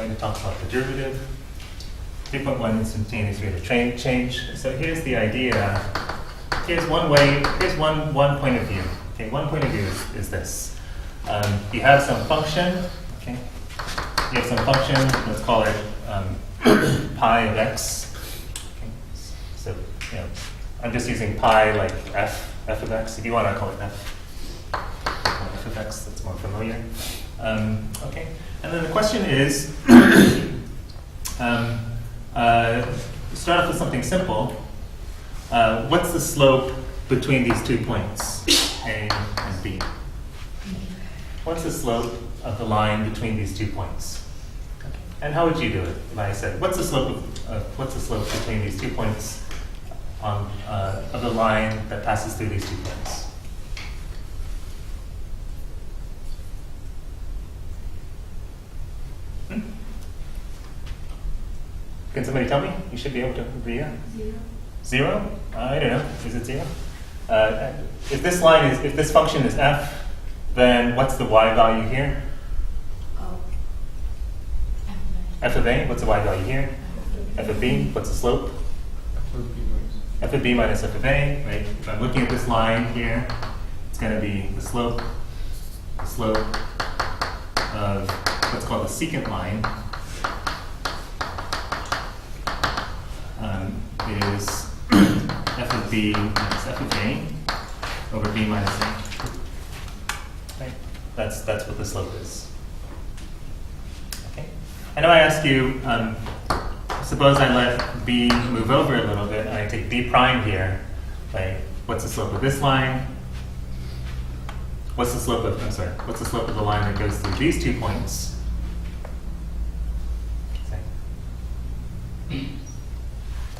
going to talk about the derivative. 3.1 instantaneous rate of change. So here's the idea. Here's one way, here's one point of view. Okay, one point of view is this. You have some function, okay? You have some function, let's call it pi of x. Okay. So, you know, I'm just using pi like f of x. If you want to call it f of x, that's more familiar. Okay, and then the question is, start off with something simple. What's the slope between these 2 points, A and B? What's the slope of the line between these 2 points? Okay. And how would you do it if I said, what's the slope between these 2 points of the line that passes through these 2 points? Can somebody tell me? You should be able to read it. 0. 0? I don't know. Is it 0? If this function is f, then what's the y value here? Oh. F of a. What's the y value here? F of b. What's the slope? F of b minus f of a. Right. If I'm looking at this line here, it's going to be the slope of what's called the secant line. Is f of b minus f of a over b minus a. Right? That's what the slope is. Okay. I know I asked you, suppose I let b move over a little bit and I take b prime here. Right? What's the slope of this line? What's the slope of the line that goes through these 2 points?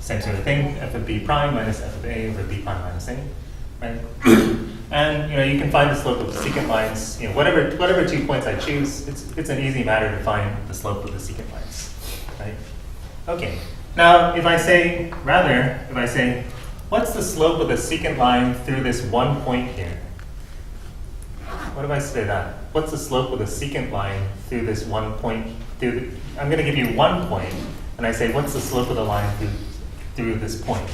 Same sort of thing, f of b prime minus f of a over b prime minus a, right? And you can find the slope of the secant lines. Whatever 2 points I choose, it's an easy matter to find the slope of the secant lines, right? Okay. Now, if I say, what's the slope of the secant line through this 1 point here? What if I say that? What's the slope of the secant line through this 1 point? I'm going to give you 1 point, and I say, what's the slope of the line through this point?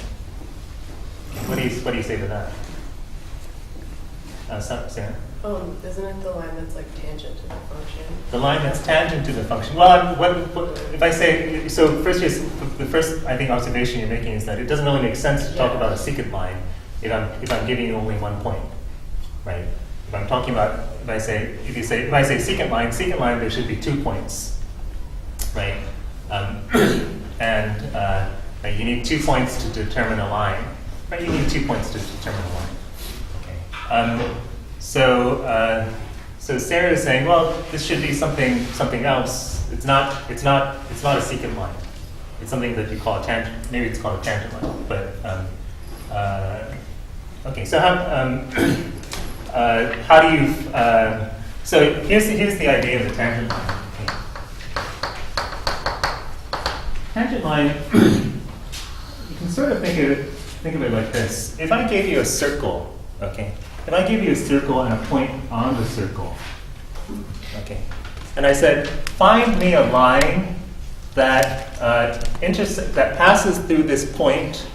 What do you say to that? Sarah? Isn't it the line that's like tangent to the function? The line that's tangent to the function. Well, if I say, so the first I think observation you're making is that it doesn't really make sense to talk about a secant line if I'm giving you only 1 point, right? If I'm talking about, if I say secant line, there should be 2 points, right? You need 2 points to determine a line. Right? You need 2 points to determine a line. Okay. So Sarah is saying, well, this should be something else. It's not a secant line. It's something that you call a tangent. Maybe it's called a tangent line. But okay. So how do you? So here's the idea of the tangent line. Okay. Tangent line. You can sort of think of it like this. If I gave you a circle, okay. If I gave you a circle and a point on the circle, okay, and I said, find me a line that passes through this point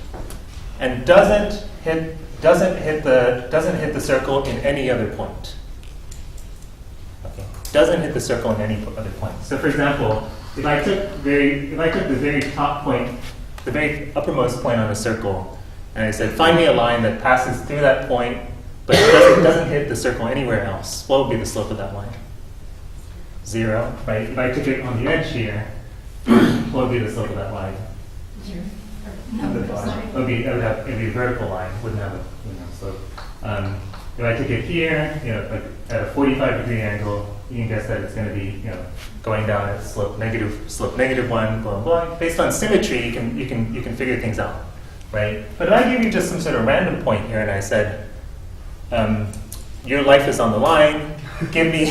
and doesn't hit the circle in any other point. Okay, doesn't hit the circle in any other point. So, for example, if I took the very top point, the very uppermost point on a circle, and I said, find me a line that passes through that point, but it doesn't hit the circle anywhere else, what would be the slope of that line? 0, right? If I took it on the edge here, what would be the slope of that line? 0. It would be a vertical line, wouldn't have a slope. If I took it here, at a 45-degree angle, you can guess that it's going to be, going down at slope negative 1, blah blah. Based on symmetry, you can figure things out, right? But if I give you just some sort of random point here, and I said, your life is on the line. Give me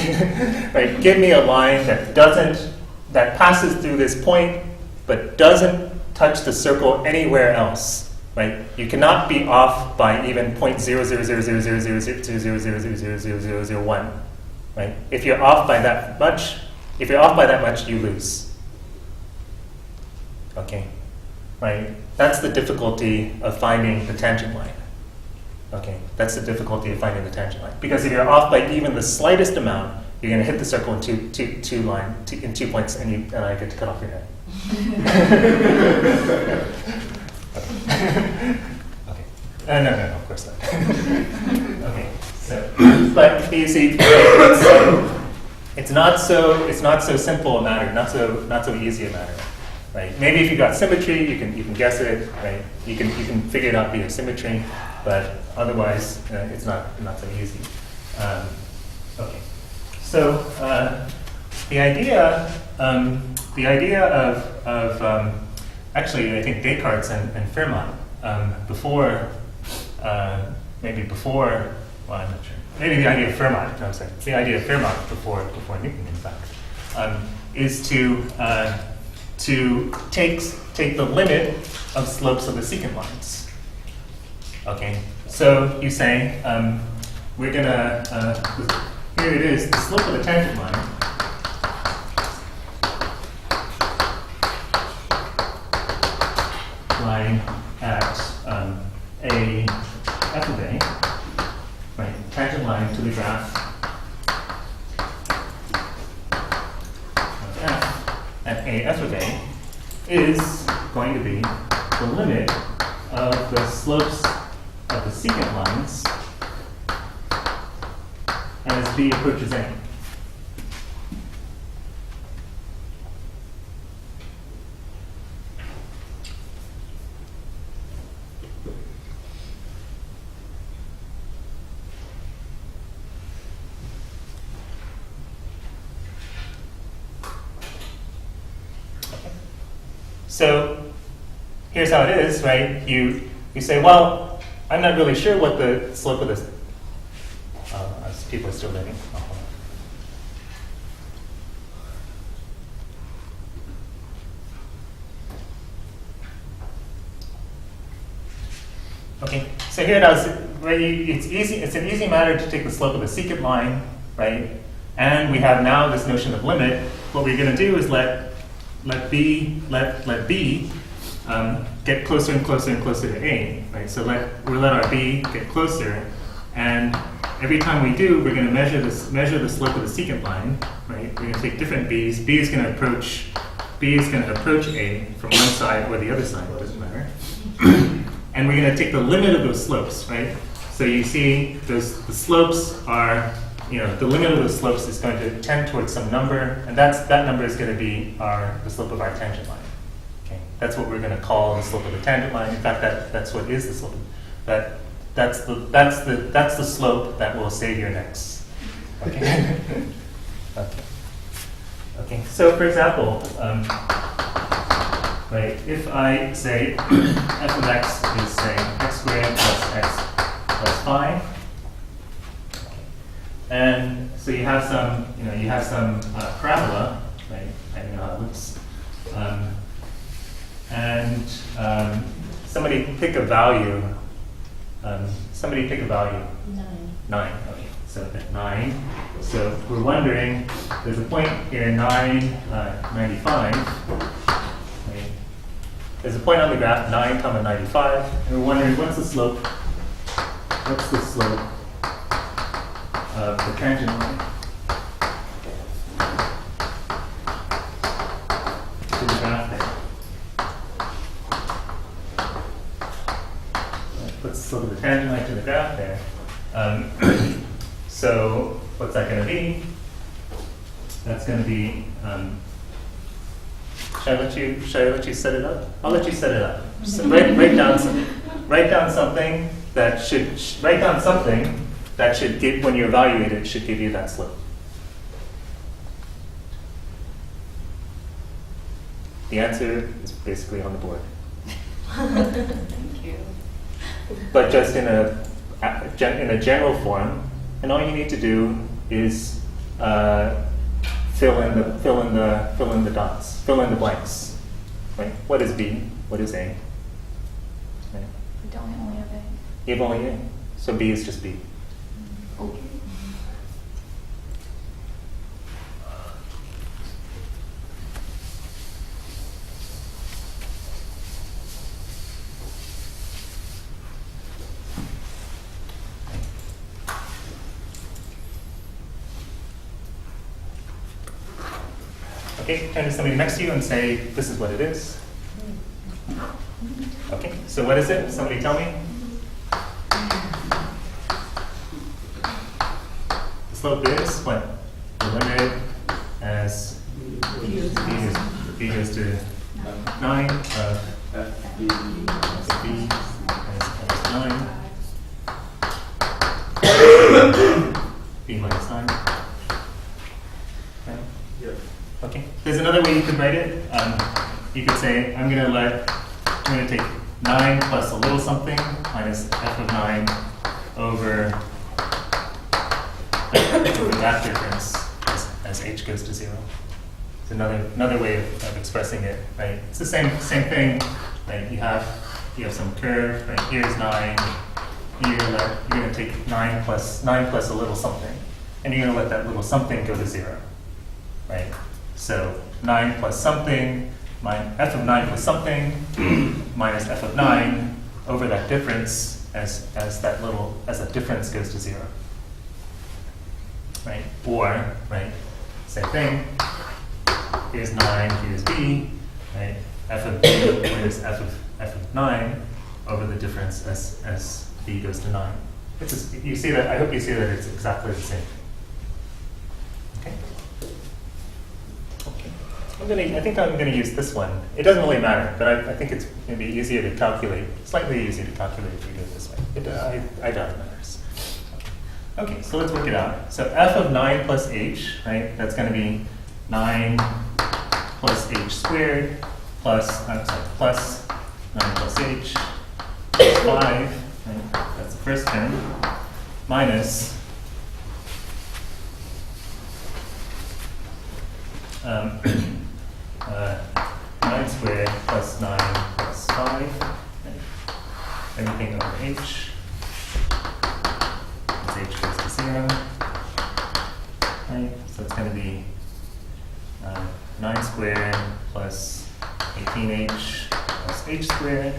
a line that passes through this point, but doesn't touch the circle anywhere else. Right? You cannot be off by even 0.0000000000001. Right? If you're off by that much, you lose. Okay, right? That's the difficulty of finding the tangent line. Okay, that's the difficulty of finding the tangent line. Because if you're off by even the slightest amount, you're going to hit the circle in two points, and I get to cut off your head. Okay. No, of course not. Okay, so, but you see, it's not so simple a matter, not so easy a matter, right? Maybe if you got symmetry, you can guess it, right? You can figure it out via symmetry, but otherwise it's not so easy. Okay, so the idea of actually, I think Descartes and Fermat well, I'm not sure. Maybe the idea of Fermat, no, I'm sorry. The idea of Fermat before Newton, in fact, is to take the limit of slopes of the secant lines. Okay, so you say we're gonna here it is, the slope of the tangent line. Line at a f of a, right? Tangent line to the graph of f at a f of a is going to be the limit of the slopes of the secant lines as b approaches a. So here's how it is, right? You say, well, I'm not really sure what the slope of this. As people are still living. Oh, hold on. Okay, so here it is. Right, it's easy. It's an easy matter to take the slope of the secant line, right? And we have now this notion of limit. What we're going to do is let B get closer and closer and closer to A, right? So we'll let our B get closer, and every time we do, we're going to measure the slope of the secant line, right? We're going to take different B's. B is going to approach A from one side or the other side, it doesn't matter. And we're going to take the limit of those slopes, right? So you see, the slopes are, the limit of those slopes is going to tend towards some number, and that number is going to be the slope of our tangent line. Okay, that's what we're going to call the slope of the tangent line. In fact, that's what is the slope. That's the slope that will save your necks. Okay. Okay. So, for example, right, if I say f of x is say x squared plus x plus 5. And so you have some parabola, right? I don't know how it looks. And somebody pick a value. 9. Okay. So at 9. So we're wondering, there's a point here, 995. Right? There's a point on the graph, 9, 95, and we're wondering what's the slope? What's the slope of the tangent line to the graph there? What's the slope of the tangent line to the graph there? So what's that going to be? That's going to be. Should I let you set it up? I'll let you set it up. So write down something that should give, when you evaluate it, should give you that slope. The answer is basically on the board. Thank you. But just in a general form, and all you need to do is fill in the dots, fill in the blanks. Right? What is B? What is A? Right? We don't only have A. You have only A, so B is just B. Okay. Okay, turn to somebody next to you and say, this is what it is. Okay, so what is it? Somebody tell me. The slope is what? The limit as b goes to 9 of FB. b as 9. b minus 9. Okay. Yep. Okay. There's another way you could write it. You could say, I'm going to take 9 plus a little something minus f of 9 over that difference as h goes to 0. It's another way of expressing it, right? It's the same thing, right? You have some curve, right? Here's 9. You're going to take 9 plus a little something, and you're going to let that little something go to 0, right? So 9 plus something, f of 9 plus something minus f of 9 over that difference as that difference goes to 0, right? Or, right, same thing. Here's 9, here's b, right? F of b minus f of 9 over the difference as b goes to 9. You see that? I hope you see that it's exactly the same. Okay. I think I'm going to use this one. It doesn't really matter, but I think it's going to be easier to calculate, slightly easier to calculate if we do it this way. I doubt it matters. Okay, so let's work it out. So f of 9 plus h, right? That's going to be 9 plus h squared plus 9 plus h plus 5, right? That's the first term, minus 9 squared plus 9 plus 5, right? Everything over h, as h goes to 0, right? So it's going to be 9 squared plus 18h plus h squared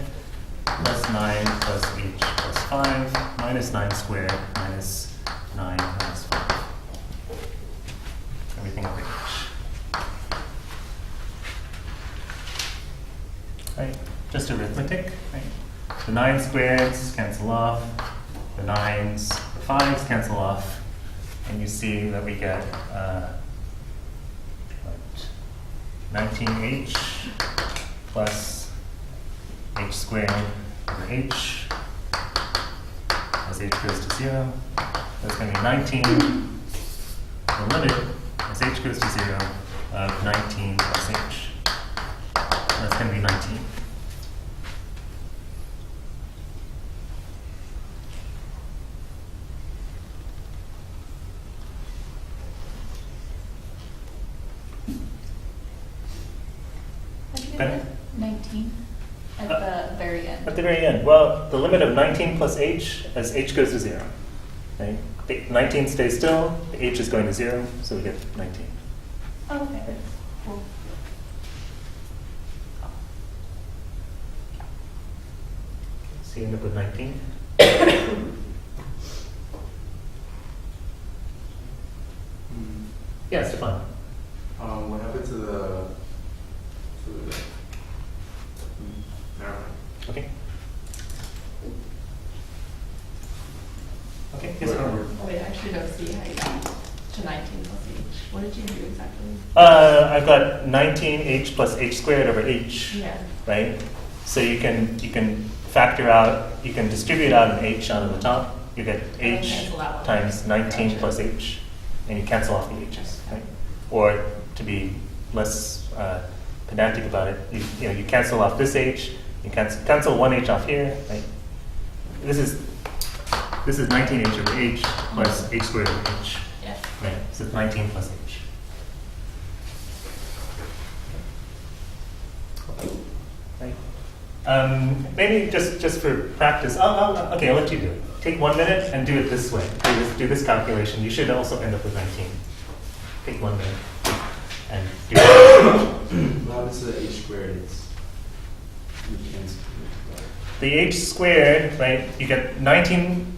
plus 9 plus h plus 5 minus 9 squared minus 9 minus 5. Everything over h. Right? Just arithmetic, right? The 9 squareds cancel off, the 9s, the 5s cancel off, and you see that we get 19h plus h squared over h as h goes to 0. That's going to be 19, the limit as h goes to 0 of 19 plus h. That's going to be 19. How do you Okay. get 19 at the very end? At the very end, well, the limit of 19 plus h as h goes to 0. Right? The 19 stays still, the h is going to 0, so we get 19. Oh, okay. Cool. So you end up with 19. Yeah, Stefan. What happened to the never mind. Okay. Okay, yes, What- Arnold. Oh, wait, I actually don't see how you got to 19 plus h. What did you do exactly? I've got 19h plus h squared over h, Yeah. right? So you can factor out, you can distribute out an h out of the top. You get And h cancel out one. times 19 Gotcha. plus h, and you cancel off the h's, right? Or to be less pedantic about it, you cancel off this h, you cancel one h off here, right? This is 19h over h plus h squared over h, Yeah. right? So it's 19 plus h. Right. Maybe just for practice, I'll let you do it. Take 1 minute and do it this way. Do this calculation. You should also end up with 19. Take 1 minute and do it. What happens to the h squared? You cancel it. The h squared, right? You get 19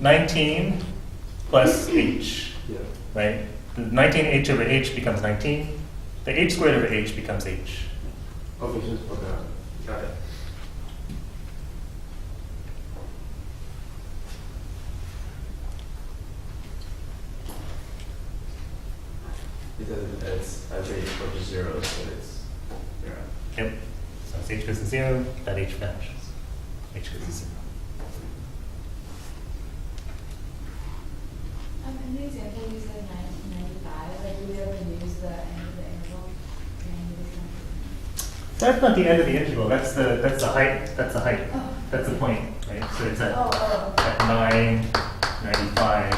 plus h, Yeah. right? The 19h over h becomes 19. The h squared over h becomes h. Okay, so, okay, got it. Because it's as h approaches 0, so it's 0. Yep. So as h goes to 0, that h vanishes. H goes to 0. In the example you said 1995, like do we ever use the end of the interval? That's not the end of the interval. That's the height. That's the height. Oh. That's the point, right? So it's at, Oh. at 9, 95,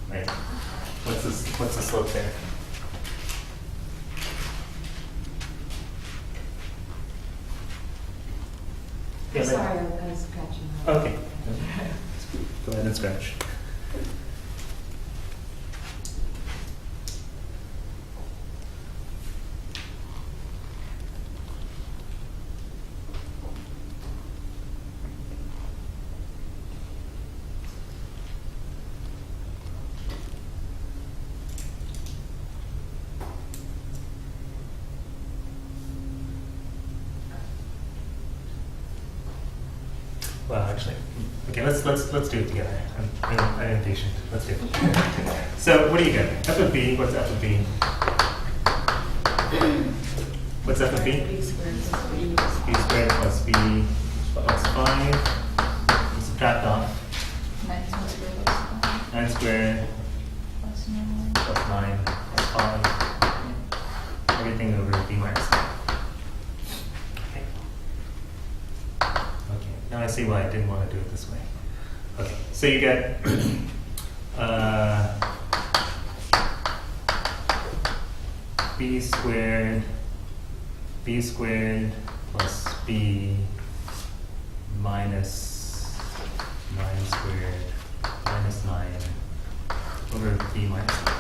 right? What's the slope there? Yeah, Sorry, I was scratching. Okay. Go ahead and scratch. Well, actually, okay. Let's do it together. I'm impatient. Let's do it. So, what do you get? F of b. What's f of b? What's f of b? B squared plus B. B squared plus b plus 5. We subtract off 9 squared Plus 9. plus 9 plus 5. Everything over b minus 9. Okay. Okay. Now I see why I didn't want to do it this way. Okay. So you get b squared plus b minus 9 squared minus 9 over b minus 9.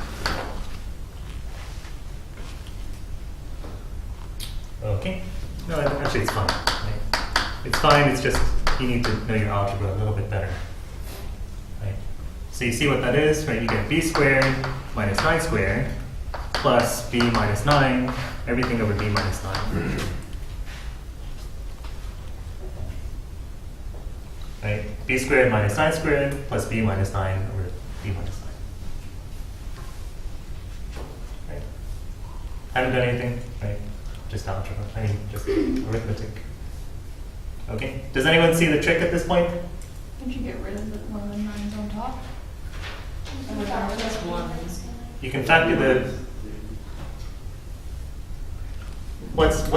Okay. No, actually it's fine. Right? It's fine, it's just you need to know your algebra a little bit better. Right? So you see what that is, right? You get b squared minus 9 squared plus b minus 9, everything over b minus 9. Right? B squared minus 9 squared plus b minus 9 over b minus 9. Right? Haven't done anything, right? Just algebra, just arithmetic. Okay, does anyone see the trick at this point? Did you get rid of one of the 9s on top? Just one. You can factor the, what's,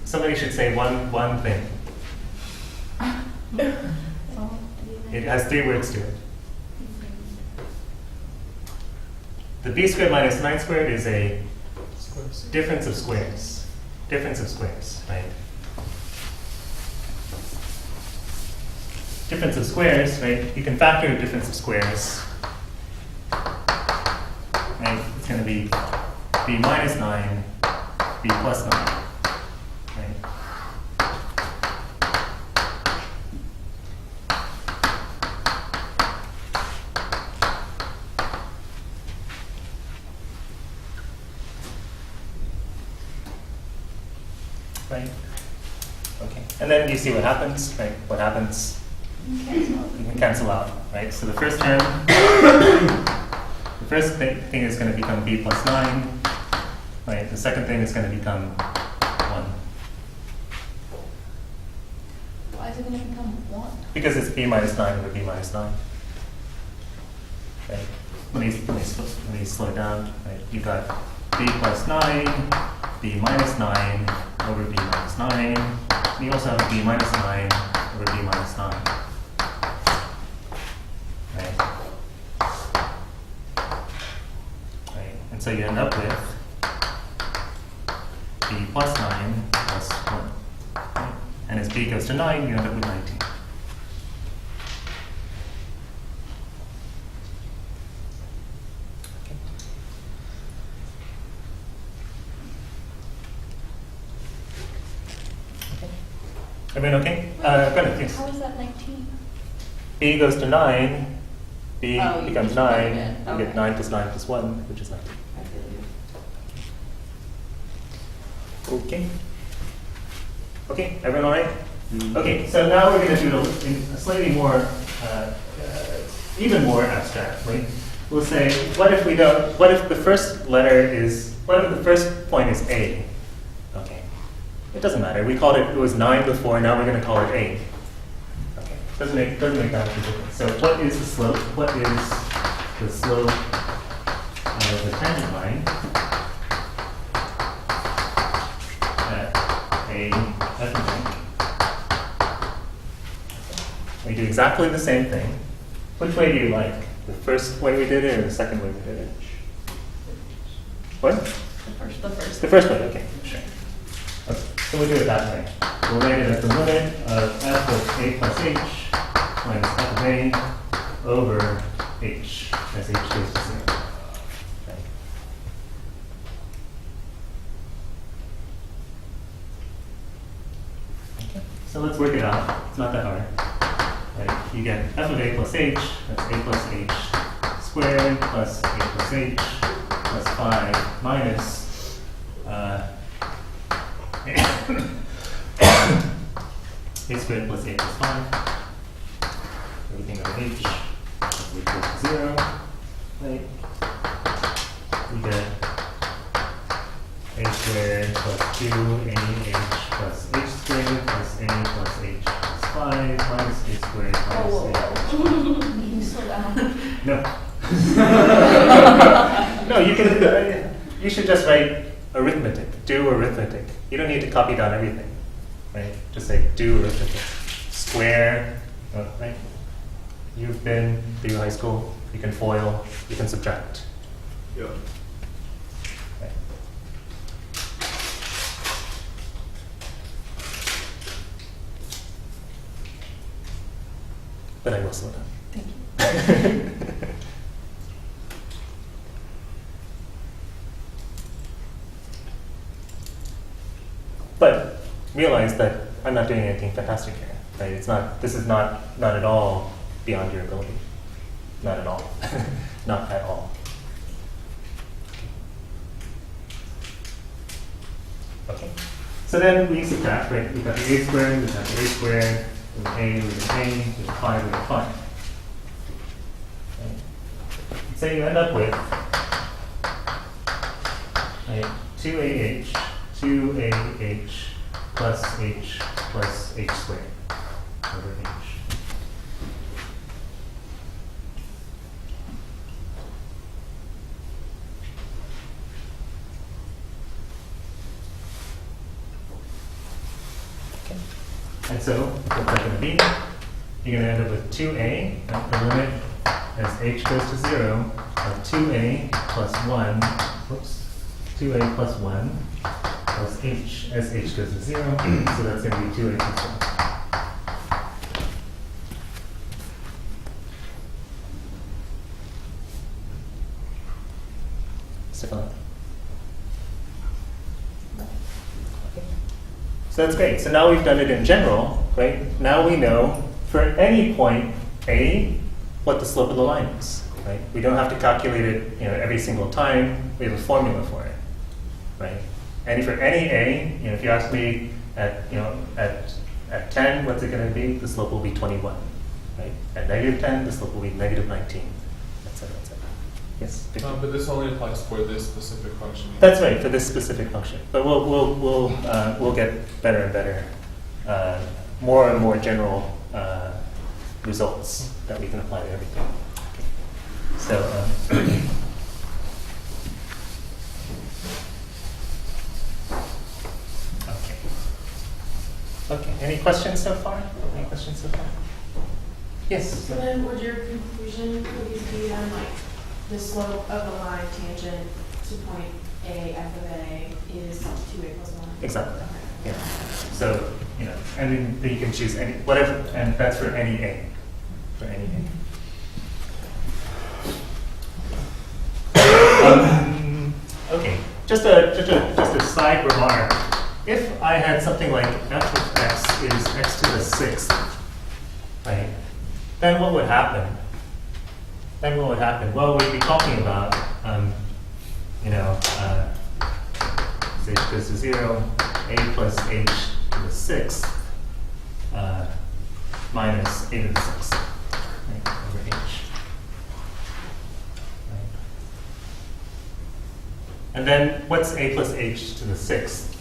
somebody should say one thing. It has 3 words to it. The b squared minus 9 squared is a difference of squares. Difference of squares, right? Difference of squares, right? You can factor a difference of squares. Right? It's going to be b minus 9, b plus 9. Right? Right? Okay. And then you see what happens, right? What happens? You can cancel out, right? So the first term, the first thing is going to become b plus 9, right? The second thing is going to become 1. Why is it going to become 1? Because it's b minus 9 over b minus 9. Right? Let me slow it down. Right? You got b plus 9, b minus 9 over b minus 9. And you also have b minus 9 over b minus 9. Right? And so you end up with b plus 9 plus 1. Right? And as b goes to 9, you end up with 19. Everyone okay? Go ahead, yes. How is that 19? B goes to 9, B Oh, you becomes just plug 9, it in. you get Okay. 9 plus 9 plus 1, which is 19. I feel you. Okay. Okay, everyone all right? Okay, so now we're going to do it in a slightly more, even more abstract, right? We'll say, what if the first letter is, what if the first point is A? Okay, it doesn't matter. We called it was 9 before, now we're going to call it A. Okay, doesn't make that much difference. So what is the slope? What is the slope of the tangent line at A epsilon? We do exactly the same thing. Which way do you like? The first way we did it or the second way we did it? What? The first. The first way, okay, sure. Okay, so we'll do it that way. We'll write it as the limit of f of a plus h minus f of a over h as h goes to 0. Okay. Okay. So let's work it out. It's not that hard. Right? You get f of a plus h, that's a plus h squared plus a plus h plus 5 minus a squared plus a plus 5. Everything over h is equal to 0. Right? You get a squared plus 2ah plus h squared plus a plus h plus 5 minus a squared minus a. Can you slow down? No. No, you can. You should just write arithmetic. Do arithmetic. You don't need to copy down everything, right? Just say do arithmetic. Square, right? You've been through high school. You can FOIL. You can subtract. Yeah. Right. But I will slow down. Thank you. But realize that I'm not doing anything fantastic here, right? It's not. This is not at all beyond your ability. Not at all. Not at all. Okay. So then we subtract, right? We've got the a squared, we've got the a squared, we have a, we have a, we have 5, we have 5. Right? So you end up with right, 2ah plus h squared over h. Okay. And so, what's that going to be? You're going to end up with 2a, right, the limit as h goes to 0 of 2a plus 1, whoops, 2a plus 1 plus h as h goes to 0. So that's going to be 2a plus 1. Stefan? So that's great. So now we've done it in general, right? Now we know for any point A what the slope of the line is, right? We don't have to calculate it, every single time. We have a formula for it, right? And for any A, if you ask me at 10, what's it going to be? The slope will be 21, right? At negative 10, the slope will be negative 19, etc., etc. Yes. Victor? But this only applies for this specific function. That's right, for this specific function. But we'll get better and better, more and more general results that we can apply to everything. Okay. So. Okay. Any questions so far? Any questions so far? Yes. So then would your conclusion be then like the slope of the line tangent to point A, f of A is 2a plus 1? Exactly. Okay. Yeah. So, and then you can choose any, whatever, and that's for any A. For any A. Okay. Just a side remark. If I had something like f of x is x to the 6th, right? Then what would happen? Well, we'd be talking about, as h goes to 0, a plus h to the 6th minus a to the 6th, right, over h. Right. And then what's a plus h to the 6th?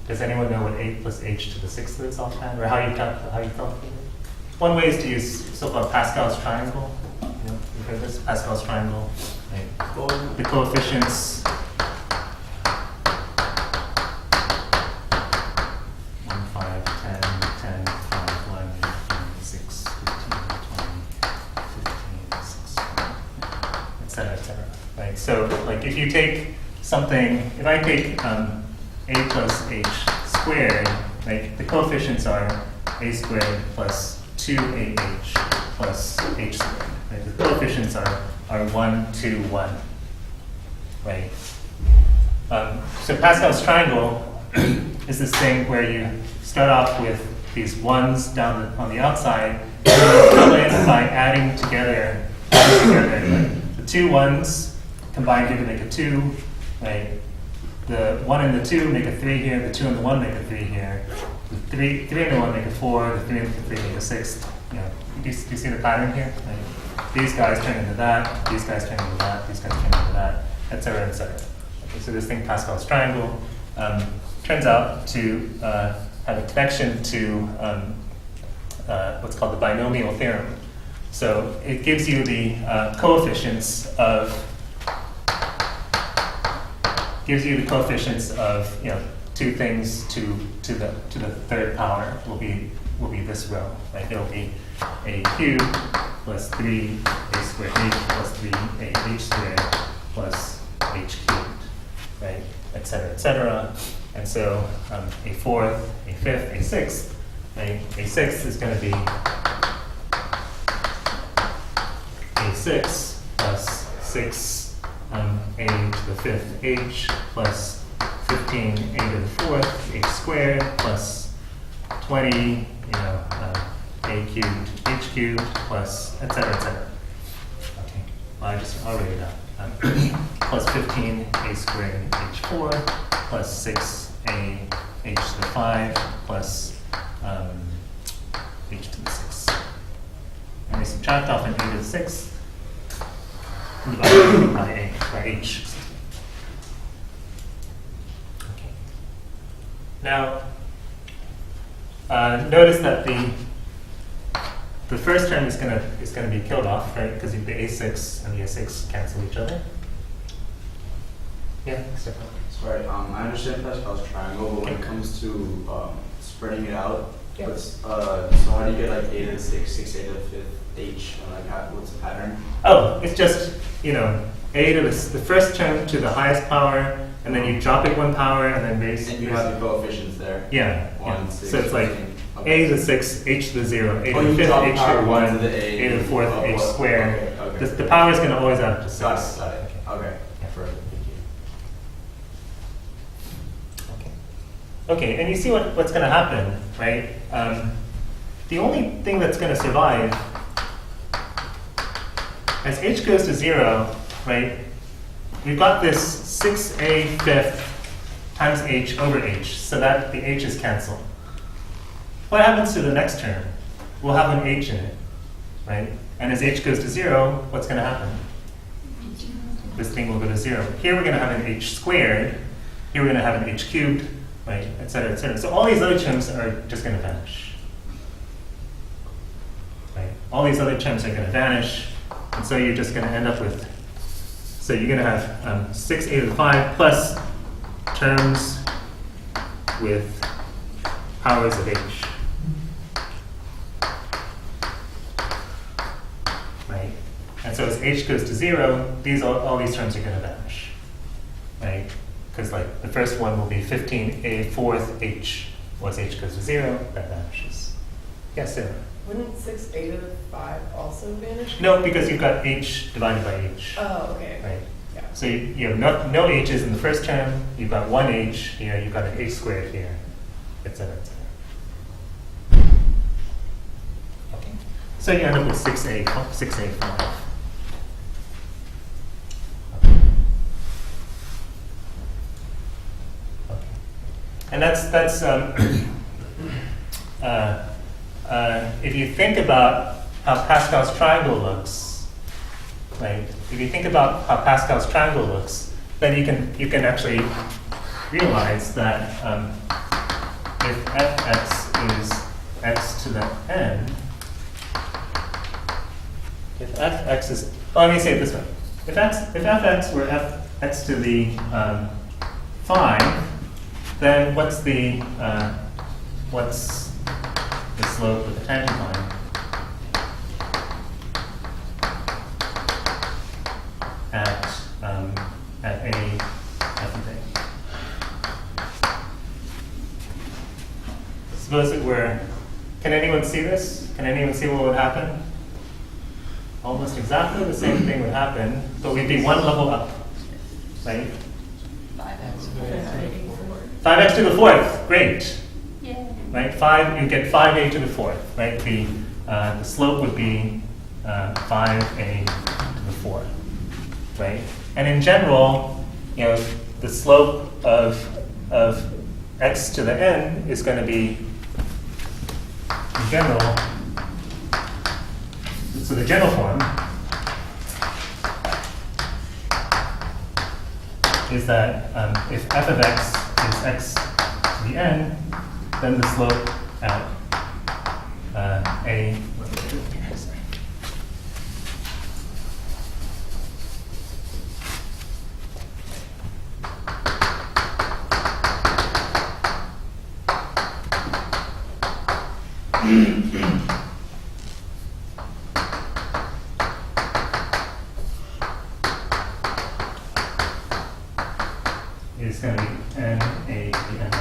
Does anyone know what a plus h to the 6th is offhand, or how you calculate it? One way is to use so-called Pascal's triangle. You know, you've heard this, Pascal's triangle. Right? The coefficients 1, 5, 10, 10, 5, 1, 6, 15, 20, 15, 6, etc., etc. Right? So, like, if you take something, if I take a plus h squared, right, the coefficients are a squared plus 2ah plus h squared. Right? The coefficients are 1, 2, 1. Right? So Pascal's triangle is this thing where you start off with these ones down on the outside, and you fill in by adding together the two ones combined here to make a 2, right? The 1 and the 2 make a 3 here, the 2 and the 1 make a 3 here, the 3 and the 1 make a 4, the 3 and the 3 make a 6. You know, do you see the pattern here? Right? These guys turn into that, these guys turn into that, these guys turn into that, etc., etc. Okay, so this thing, Pascal's triangle, turns out to have a connection to what's called the binomial theorem. So it gives you the coefficients of you know, two things to the third power will be this row, right? It'll be a cubed plus 3 a squared h plus 3 a h squared plus h cubed, right? Et cetera, and so a fourth, a fifth, a sixth, right? A sixth is going to be a 6 plus 6 a to the fifth h plus 15 a to the fourth h squared plus 20, you know, a cubed h cubed plus et cetera, et cetera. Okay, well, I'll write it out. Plus 15 a squared h4 plus 6 a h to the 5 plus h to the 6. And we subtract off an a to the 6. Divided by h. Okay. Now, notice that the first term is gonna be killed off, right? Because the a6 and the a6 cancel each other. Yeah. Sorry, I understand Pascal's triangle, but when it comes to spreading it out, Yeah. so how do you get like a to the 6, 6a to the 5th, h, and like what's the pattern? Oh, it's just, you know, a to the first term to the highest power, and then you drop it one power, and then base. And you have the coefficients there. Yeah. 1, yeah. 6, So it's like 15. a Okay. to the 6, h to the 0, a to Oh, the you 5th, drop h to power the 1 1, to the a to the 4th, oh, h squared. Okay, okay. The power is going to always add up to 6. Got it. Okay. Yeah. Perfect. Thank you. Okay, and you see what's going to happen, right? The only thing that's going to survive, as h goes to 0, right, we've got this 6a fifth times h over h, so that the h is canceled. What happens to the next term? We'll have an h in it, right? And as h goes to 0, what's going to happen? This thing will go to 0. Here we're going to have an h squared. Here we're going to have an h cubed, right, et cetera, et cetera. So all these other terms are just going to vanish. Right? All these other terms are going to vanish, and so you're just going to end up with, so you're going to have 6a to the 5 plus terms with powers of h. Right? And so as h goes to 0, all these terms are going to vanish. Right? Because like the first one will be 15a fourth h. Once h goes to 0, that vanishes. Yes, Sarah? Wouldn't 6a to the 5 also vanish? No, because you've got h divided by h. Oh, okay. Right? Yeah. So you have no h's in the first term, you've got one h here, you've got an h squared here, et cetera, et cetera. Okay. So you end up with 6a 5. And that's if you think about how Pascal's triangle looks, right? If you think about how Pascal's triangle looks, then you can actually realize that if fx is x to the n, if fx is, well, let me say it this way. If fx were fx to the 5, then what's the slope of the tangent line? At a f of a. Suppose it were, can anyone see this? Can anyone see what would happen? Almost exactly the same thing would happen, but we'd be one level up, right? 5x to the 4th, great. Yeah. Right, you get 5a to the 4th, right? The slope would be 5a to the 4th, right? And in general, the slope of x to the n is going to be, in general, so the general form is that if f of x is x to the n, then the slope at a, what did I do here? Sorry. Is going to be n a to the n x.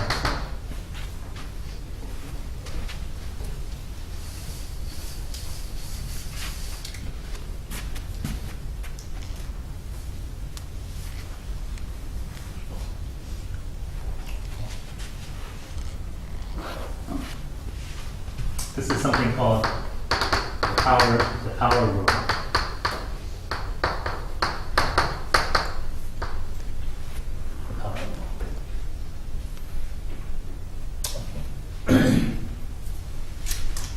This is something called the power rule.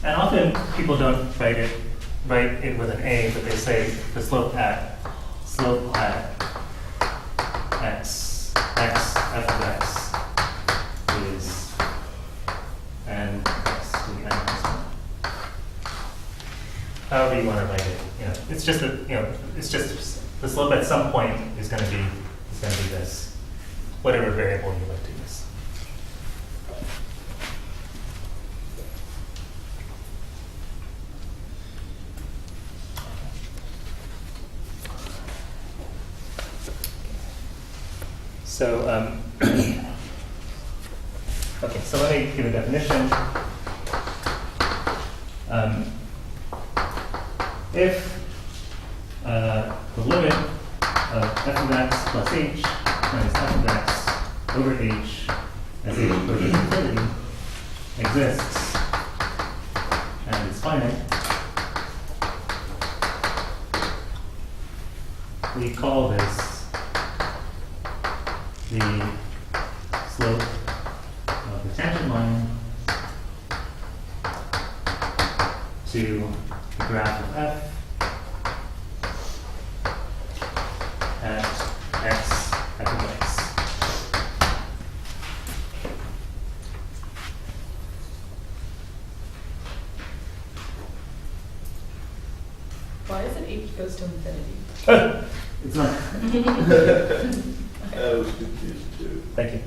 And often people don't write it with an A, but they say the slope at x f of x is n x to the n minus 1. However you want to write it, it's just it's just the slope at some point is going to be this, whatever variable you like to use. So, okay, so let me give a definition. If the limit of f of x plus h minus f of x over h as h approaches infinity exists and is finite, we call this the slope of the tangent line to the graph of f at x f of x. Why is it h goes to infinity? It's not. I was confused too. Thank you.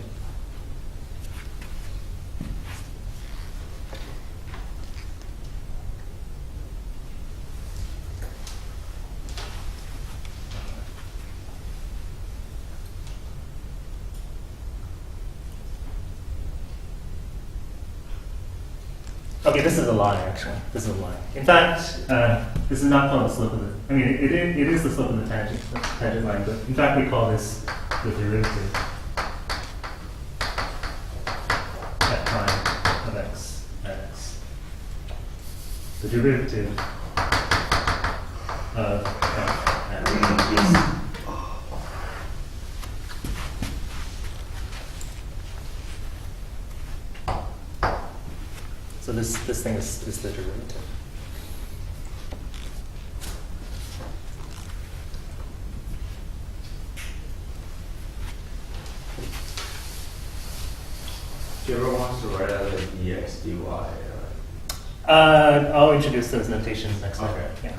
Okay, this is a lie, actually. This is a lie. In fact, this is not called the slope of the, I mean, it is the slope of the tangent line, but in fact we call this the derivative f prime of x at x. The derivative of f at x. So this thing is the derivative. Do you ever want to write out like dx, dy? I'll introduce those notations next time. Okay. Yeah.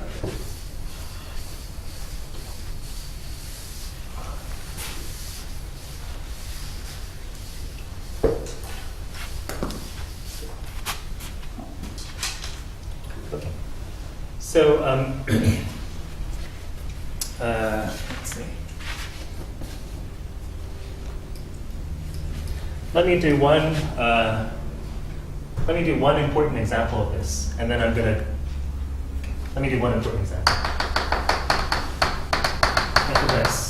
Okay. So, let's see. Let me do one important example of this, and then let me do one important example. F of x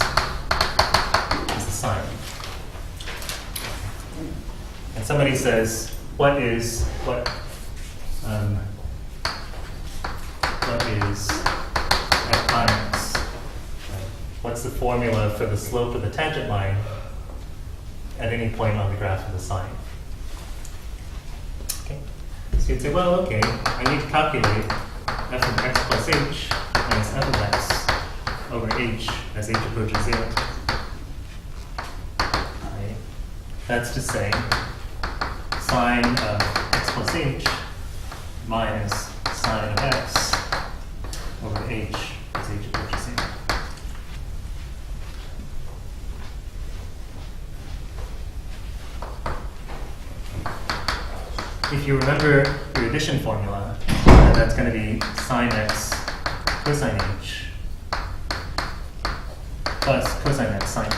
is the sine. And somebody says, what is f prime x? What's the formula for the slope of the tangent line at any point on the graph of the sine? Okay. So you'd say, well, okay, I need to calculate f of x plus h minus f of x over h as h approaches 0. Right. That's to say, sine of x plus h minus sine of x over h as h approaches 0. If you remember your addition formula, that's going to be sine x cosine h plus cosine x sine h.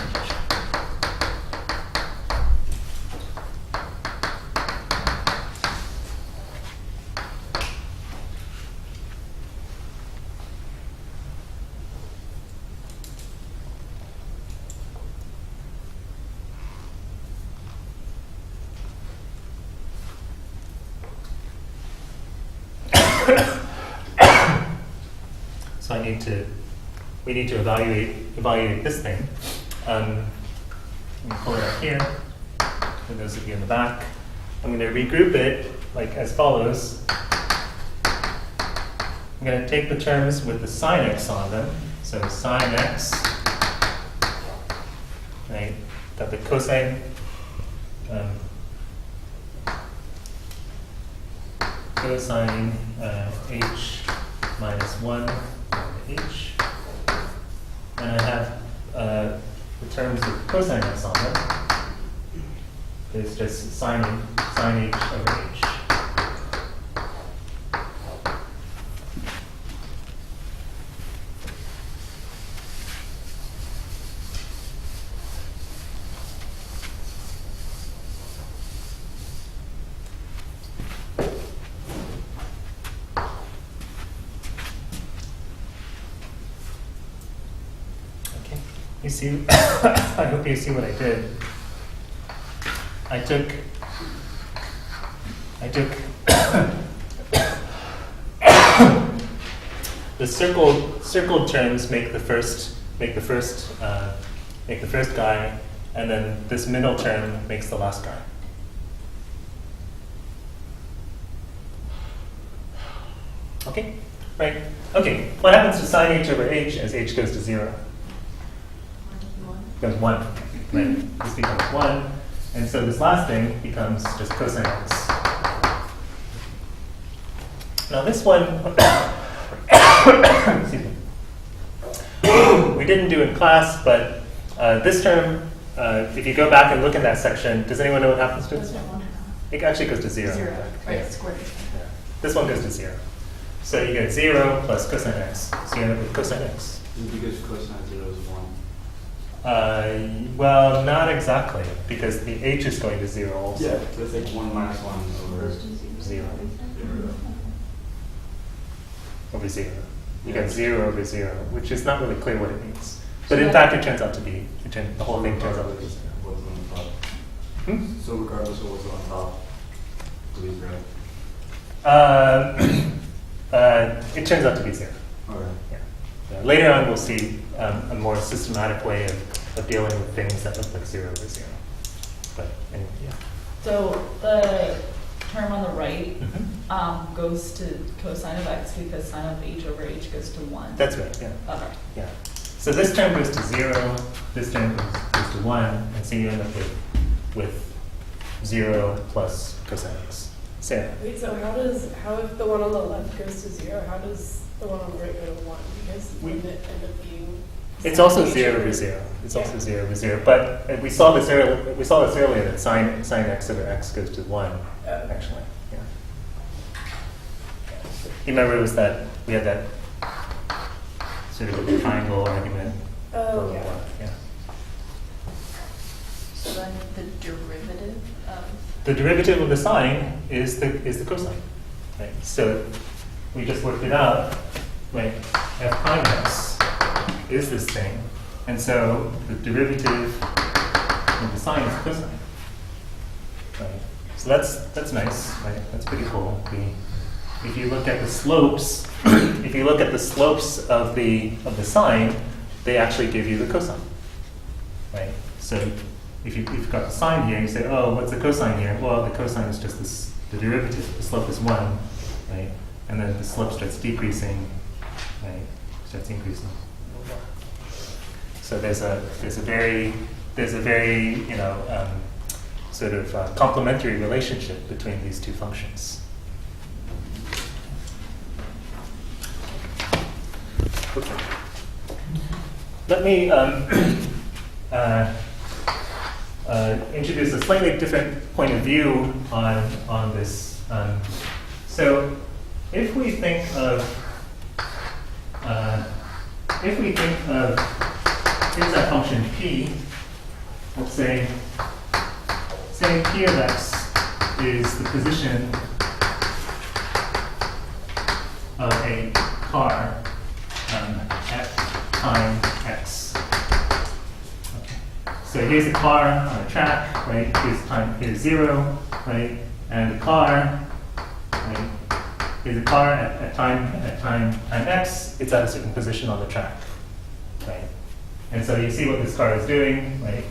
So we need to evaluate this thing. Let me pull it up here. For those of you in the back, I'm going to regroup it like as follows. I'm going to take the terms with the sine x on them. So sine x, right? Got the cosine. Cosine h minus 1 h, and I have the terms of cosine x on them. It's just sine h over h. You see, I hope you see what I did. I took the circled terms make the first guy, and then this middle term makes the last guy. Okay, right? Okay, what happens to sine h over h as h goes to 0? Becomes 1, right? This becomes 1, and so this last thing becomes just cosine x. Now this one, excuse me, we didn't do in class, but this term, if you go back and look in that section, does anyone know what happens to it? It actually goes to 0. Right, squared. Yeah. This one goes to 0. So you get 0 plus cosine x. So you end up with cosine x. Because cosine 0 is 1. Well, not exactly, because the h is going to 0 also. Yeah, that's like 1 minus 1 over 0 over 0. You Yeah. get 0 over 0, which is not really clear what it means. But in fact, it turns out to be, the whole thing turns out to be 0. What's on top? Hmm? So regardless of what's on top, please, right? It turns out to be 0. Okay. Yeah. Later on, we'll see a more systematic way of dealing with things that look like 0 over 0. But anyway, yeah. So the term on the right Mhm. goes to cosine of x because sine of h over h goes to 1. That's right, yeah. Okay. Yeah. So this term goes to 0, this term goes to 1, and so you end up with 0 plus cosine x. Sarah? Wait, so how if the one on the left goes to 0, how does the one on the right go to 1? Because wouldn't it end up being... It's also sine 0 h over over- 0. It's also Yeah. 0 over 0. But we saw this earlier. We saw this earlier that sine x over x goes to 1. Actually, yeah. You remember it was that we had that sort of triangle argument. Oh, blah, blah, blah. Yeah. So then the derivative of, The derivative of the sine is the cosine. Right. So we just worked it out. Right. F prime x is this thing, and so the derivative of the sine is cosine. Right. So that's nice. Right. That's pretty cool. If you look at the slopes, if you look at the slopes of the sine, they actually give you the cosine. Right. So if you've got the sine here, you say, oh, what's the cosine here? Well, the cosine is just the derivative. The slope is 1, right? And then the slope starts decreasing, right? Starts increasing. So there's a very sort of complementary relationship between these two functions. Okay. Let me introduce a slightly different point of view on this. So, if we think of here's our function p. Let's say p of x is the position of a car at time x. So here's a car on a track, right? Here's 0, right? And the car, right? Here's a car at time x. It's at a certain position on the track, right? And so you see what this car is doing, right?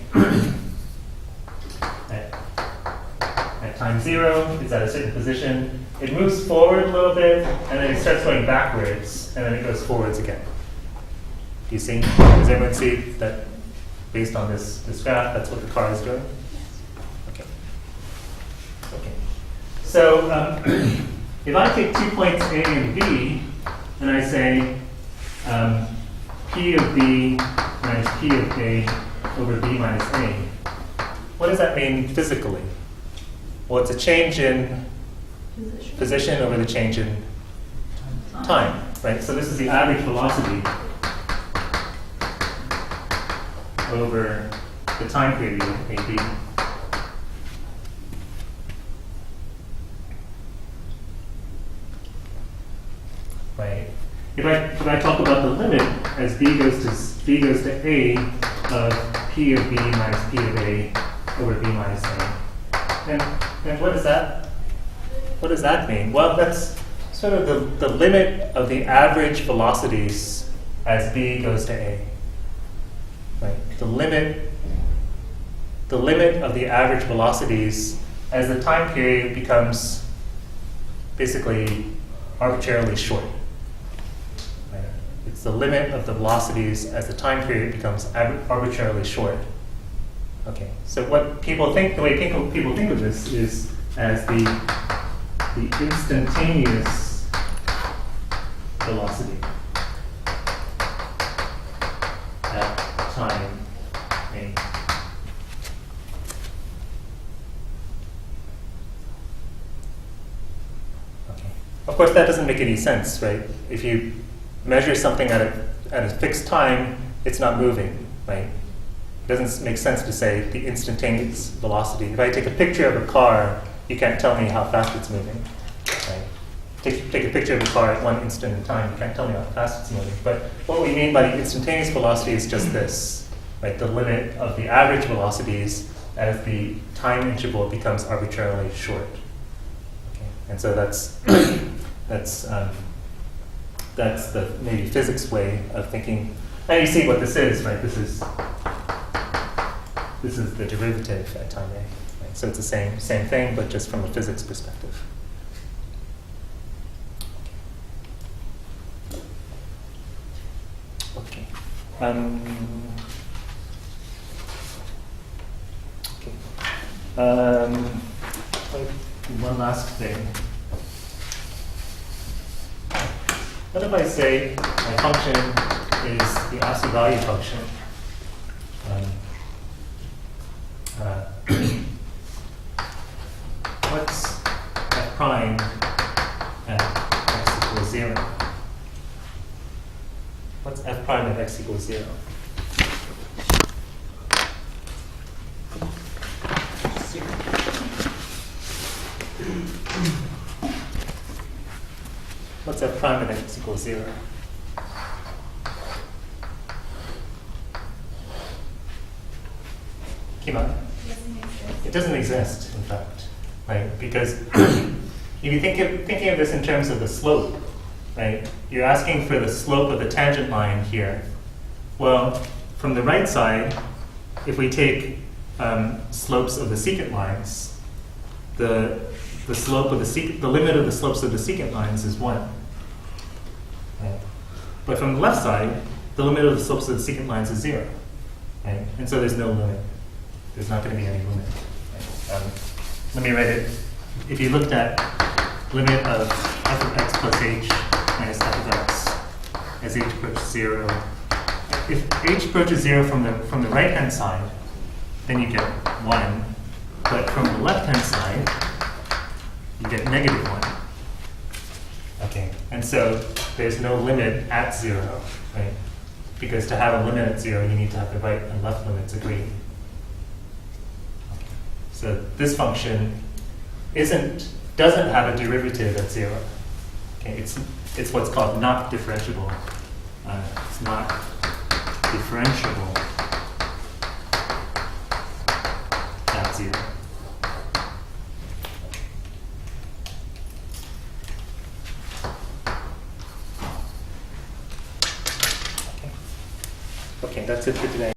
At time 0, it's at a certain position. It moves forward a little bit, and then it starts going backwards, and then it goes forwards again. Do you see? Does everyone see that? Based on this graph, that's what the car is doing? Okay. Okay. So if I take 2 points A and B, and I say P of B minus P of A over B minus A, what does that mean physically? Well, it's a change in position over the change in time, right? So this is the average velocity over the time period AB. Right. If I talk about the limit as b goes to a of p of b minus p of a over b minus a, then what does that mean? Well, that's sort of the limit of the average velocities as b goes to a. Right. The limit of the average velocities as the time period becomes basically arbitrarily short. Right. It's the limit of the velocities as the time period becomes arbitrarily short. Okay. So what people think, the way people think of this is as the instantaneous velocity at time A. Okay. Of course, that doesn't make any sense, right? If you measure something at a fixed time, it's not moving, right? It doesn't make sense to say the instantaneous velocity. If I take a picture of a car, you can't tell me how fast it's moving, right? Take a picture of a car at one instant in time, you can't tell me how fast it's moving. But what we mean by the instantaneous velocity is just this, right? The limit of the average velocities as the time interval becomes arbitrarily short. Okay. And so that's the maybe physics way of thinking. And you see what this is, right? This is the derivative at time A. Right? So it's the same thing, but just from a physics perspective. Okay. One last thing. What if I say my function is the absolute value function? What's f prime at x equals 0? What's f prime at x equals 0? What's f prime at x equals 0? Kima? It doesn't exist, in fact, right? Because if you thinking of this in terms of the slope, right? You're asking for the slope of the tangent line here. Well, from the right side, if we take slopes of the secant lines, the slope of the limit of the slopes of the secant lines is 1. Right? But from the left side, the limit of the slopes of the secant lines is 0. Right? And so there's no limit. There's not going to be any limit. Right? Let me write it. If you looked at limit of f of x plus h minus f of x as h approaches 0, if h approaches 0 from the right-hand side, then you get 1. But from the left-hand side, you get negative 1. Okay, and so there's no limit at 0, right? Because to have a limit at 0, you need to have the right and left limits agree. Okay. So this function doesn't have a derivative at 0. Okay, it's what's called not differentiable. It's not differentiable at 0. Okay, that's it for today.